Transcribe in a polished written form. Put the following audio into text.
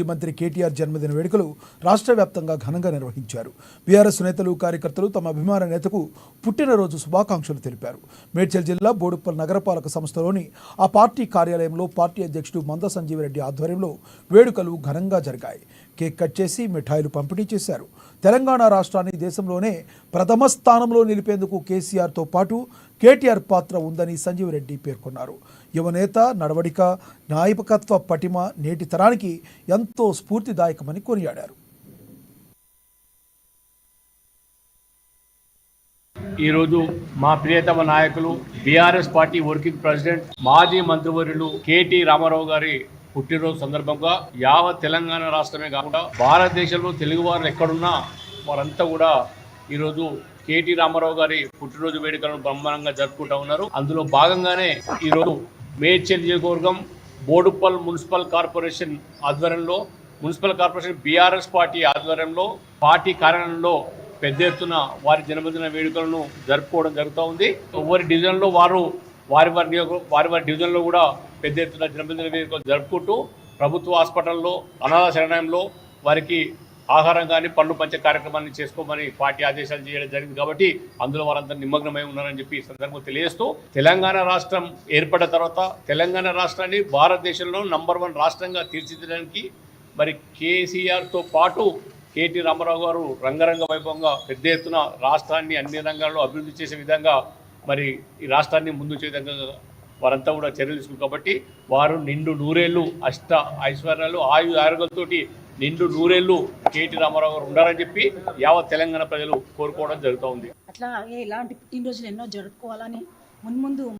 మంత్రి కేటీఆర్ జన్మదిన వేడుకలు రాష్ట్ర వ్యాప్తంగా ఘనంగా నిర్వహించారు. బీఆర్ఎస్ నేతలు కార్యకర్తలు తమ అభిమాన నేతకు పుట్టినరోజు శుభాకాంక్షలు తెలిపారు. మేడ్చల్ జిల్లా బోడుప్పల్ నగరపాలక సంస్థలోని ఆ పార్టీ కార్యాలయంలో పార్టీ అధ్యక్షుడు మంద సంజీవ్ రెడ్డి ఆధ్వర్యంలో వేడుకలు ఘనంగా జరిగాయి. కేక్ కట్ చేసి మిఠాయిలు పంపిణీ చేశారు. తెలంగాణ రాష్ట్రాన్ని దేశంలోనే ప్రథమ స్థానంలో నిలిపేందుకు కేసీఆర్తో పాటు కేటీఆర్ పాత్ర ఉందని సంజీవ్ రెడ్డి పేర్కొన్నారు. యువనేత నడవడిక, నాయకత్వ పటిమ నేటి తరానికి ఎంతో స్ఫూర్తిదాయకమని కొనియాడారు. ఈరోజు మా ప్రియతమ నాయకులు బీఆర్ఎస్ పార్టీ వర్కింగ్ ప్రెసిడెంట్ మాజీ మంత్రివర్యులు కేటీ రామారావు గారి పుట్టినరోజు సందర్భంగా యావత్ తెలంగాణ రాష్ట్రమే కాకుండా భారతదేశంలో తెలుగు వారు ఎక్కడున్నా వారంతా కూడా ఈరోజు కేటీ రామారావు గారి పుట్టినరోజు వేడుకలను బ్రహ్మాండంగా జరుపుకుంటా ఉన్నారు. అందులో భాగంగానే ఈరోజు మేడ్చల్ నియోజకవర్గం బోడుప్పల్ మున్సిపల్ కార్పొరేషన్ ఆధ్వర్యంలో మున్సిపల్ కార్పొరేషన్ బీఆర్ఎస్ పార్టీ ఆధ్వర్యంలో పార్టీ కార్యాలయంలో పెద్ద ఎత్తున వారి జన్మదిన వేడుకలను జరుపుకోవడం జరుగుతూ ఉంది. ఒవ్వరి డివిజన్లో వారి డివిజన్లో కూడా పెద్ద ఎత్తున జన్మదిన వేడుకలు జరుపుకుంటూ ప్రభుత్వ హాస్పిటల్లో అనాథ శరణాలయంలో వారికి ఆహారం కానీ పళ్ళు పంచే కార్యక్రమాన్ని చేసుకోమని పార్టీ ఆదేశాలు చేయడం జరిగింది. కాబట్టి అందులో వారంతా నిమగ్నమై ఉన్నారని చెప్పి ఈ సందర్భంగా తెలియజేస్తూ తెలంగాణ రాష్ట్రం ఏర్పడిన తర్వాత తెలంగాణ రాష్ట్రాన్ని భారతదేశంలో నంబర్ 1 రాష్ట్రంగా తీర్చిదిద్దడానికి మరి కేసీఆర్తో పాటు కేటీ రామారావు గారు రంగరంగ వైభవంగా పెద్ద ఎత్తున రాష్ట్రాన్ని అన్ని రంగాల్లో అభివృద్ధి చేసే విధంగా మరి ఈ రాష్ట్రాన్ని ముందు చేసే విధంగా వారంతా కూడా చర్యలు తీసుకున్నారు. కాబట్టి వారు నిండు నూరేళ్లు అష్ట ఐశ్వర్యాలు ఆరోగ్యాలతోటి నిండు నూరేళ్లు కేటీ రామారావు గారు ఉండాలని చెప్పి యావత్ తెలంగాణ ప్రజలు కోరుకోవడం జరుగుతూ ఉంది. అట్లా ఇలాంటి పుట్టినరోజులు ఎన్నో జరుపుకోవాలని మున్ముందు